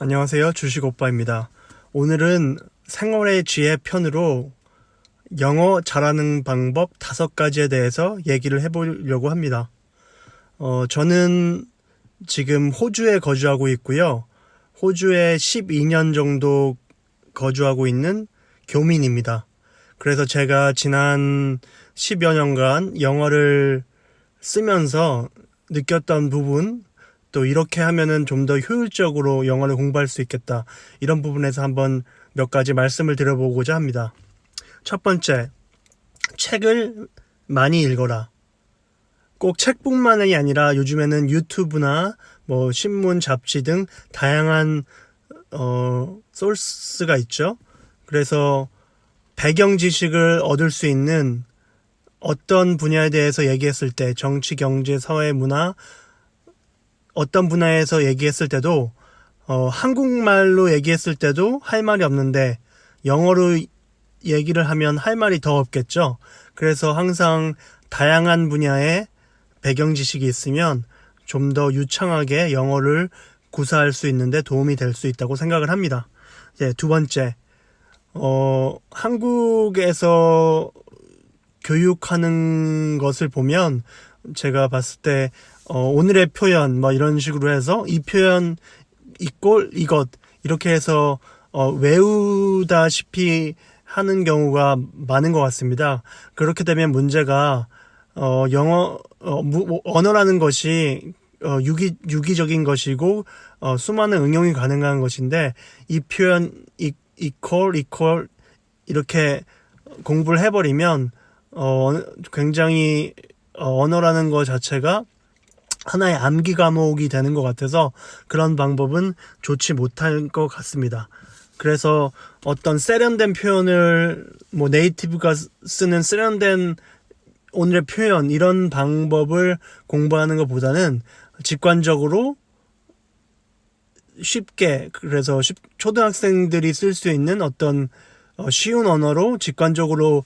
안녕하세요. 주식오빠입니다. 오늘은 생활의 지혜 편으로 영어 잘하는 방법 5가지에 대해서 얘기를 해보려고 합니다. 저는 지금 호주에 거주하고 있고요. 호주에 12년 정도 거주하고 있는 교민입니다. 그래서 제가 지난 10여 년간 영어를 쓰면서 느꼈던 부분, 또 이렇게 하면은 좀 더 효율적으로 영어를 공부할 수 있겠다. 이런 부분에서 한번 몇 가지 말씀을 드려보고자 합니다. 첫 번째, 책을 많이 읽어라. 꼭 책뿐만이 아니라 요즘에는 유튜브나 뭐 신문, 잡지 등 다양한 소스가 있죠. 그래서 배경 지식을 얻을 수 있는 어떤 분야에 대해서 얘기했을 때 정치, 경제, 사회, 문화 어떤 분야에서 얘기했을 때도 한국말로 얘기했을 때도 할 말이 없는데 영어로 얘기를 하면 할 말이 더 없겠죠. 그래서 항상 다양한 분야의 배경 지식이 있으면 좀 더 유창하게 영어를 구사할 수 있는데 도움이 될 수 있다고 생각을 합니다. 두 번째, 한국에서 교육하는 것을 보면 제가 봤을 때 오늘의 표현 뭐 이런 식으로 해서 이 표현 이꼴 이것 이렇게 해서 외우다시피 하는 경우가 많은 것 같습니다. 그렇게 되면 문제가 영어 언어라는 것이 유기적인 것이고 수많은 응용이 가능한 것인데 이 표현 이퀄 이렇게 공부를 해버리면 굉장히 언어라는 것 자체가 하나의 암기 과목이 되는 것 같아서 그런 방법은 좋지 못할 것 같습니다. 그래서 어떤 세련된 표현을 뭐 네이티브가 쓰는 세련된 오늘의 표현 이런 방법을 공부하는 것보다는 직관적으로 쉽게 그래서 초등학생들이 쓸 수 있는 어떤 쉬운 언어로 직관적으로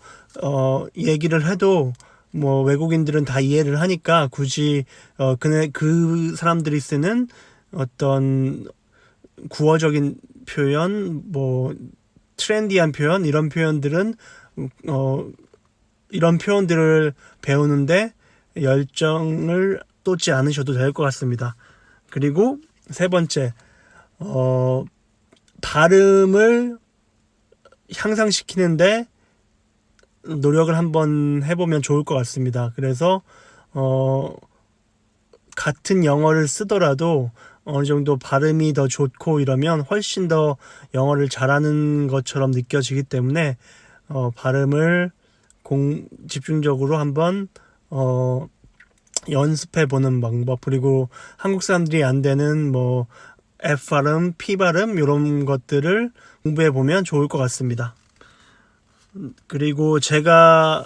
얘기를 해도 뭐 외국인들은 다 이해를 하니까 굳이 그 사람들이 쓰는 어떤 구어적인 표현, 뭐 트렌디한 표현 이런 표현들은 이런 표현들을 배우는데 열정을 쏟지 않으셔도 될 것 같습니다. 그리고 세 번째, 발음을 향상시키는데 노력을 한번 해보면 좋을 것 같습니다. 그래서 같은 영어를 쓰더라도 어느 정도 발음이 더 좋고 이러면 훨씬 더 영어를 잘하는 것처럼 느껴지기 때문에 발음을 집중적으로 한번 연습해 보는 방법, 그리고 한국 사람들이 안 되는 뭐 F 발음, P 발음 이런 것들을 공부해 보면 좋을 것 같습니다. 그리고 제가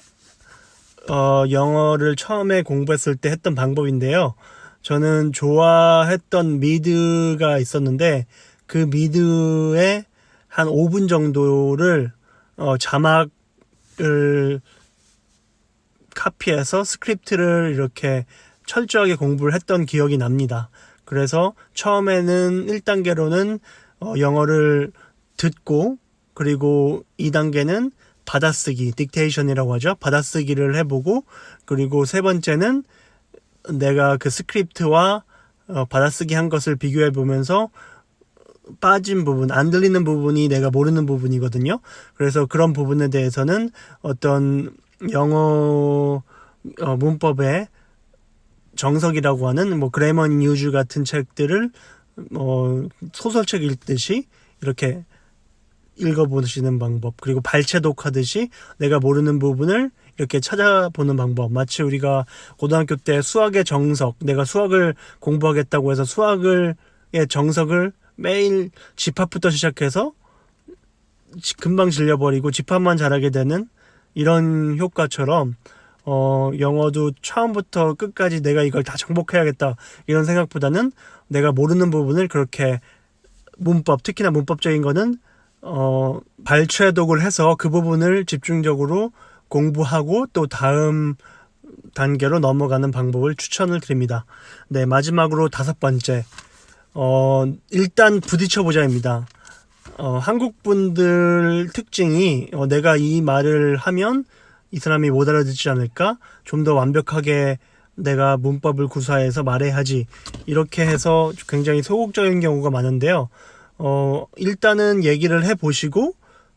영어를 처음에 공부했을 때 했던 방법인데요. 저는 좋아했던 미드가 있었는데 그 미드에 한 5분 정도를 자막을 카피해서 스크립트를 이렇게 철저하게 공부를 했던 기억이 납니다. 그래서 처음에는 1단계로는 영어를 듣고 그리고 2단계는 받아쓰기, 딕테이션이라고 하죠. 받아쓰기를 해보고 그리고 세 번째는 내가 그 스크립트와 받아쓰기 한 것을 비교해 보면서 빠진 부분, 안 들리는 부분이 내가 모르는 부분이거든요. 그래서 그런 부분에 대해서는 어떤 영어 문법의 정석이라고 하는 뭐 그래머 인 유즈 같은 책들을 소설책 읽듯이 이렇게 읽어보시는 방법, 그리고 발췌독하듯이 내가 모르는 부분을 이렇게 찾아보는 방법. 마치 우리가 고등학교 때 수학의 정석, 내가 수학을 공부하겠다고 해서 수학의 정석을 매일 집합부터 시작해서 금방 질려버리고 집합만 잘하게 되는 이런 효과처럼 영어도 처음부터 끝까지 내가 이걸 다 정복해야겠다 이런 생각보다는 내가 모르는 부분을 그렇게 문법, 특히나 문법적인 거는 발췌독을 해서 그 부분을 집중적으로 공부하고 또 다음 단계로 넘어가는 방법을 추천을 드립니다. 네, 마지막으로 5번째, 일단 부딪혀보자입니다. 한국 분들 특징이 내가 이 말을 하면 이 사람이 못 알아듣지 않을까? 좀 더 완벽하게 내가 문법을 구사해서 말해야지. 이렇게 해서 굉장히 소극적인 경우가 많은데요. 일단은 얘기를 해보시고,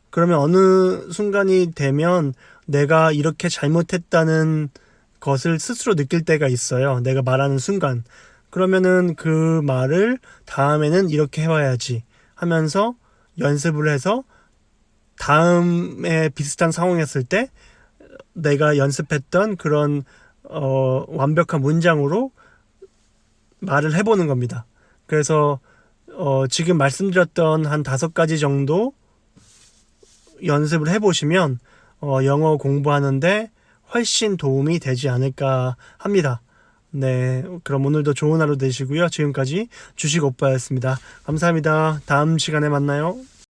그러면 어느 순간이 되면 내가 이렇게 잘못했다는 것을 스스로 느낄 때가 있어요. 내가 말하는 순간. 그러면은 그 말을 다음에는 이렇게 해와야지 하면서 연습을 해서 다음에 비슷한 상황이었을 때 내가 연습했던 그런 완벽한 문장으로 말을 해보는 겁니다. 그래서 지금 말씀드렸던 한 5가지 정도 연습을 해보시면 영어 공부하는데 훨씬 도움이 되지 않을까 합니다. 네, 그럼 오늘도 좋은 하루 되시고요. 지금까지 주식 오빠였습니다. 감사합니다. 다음 시간에 만나요.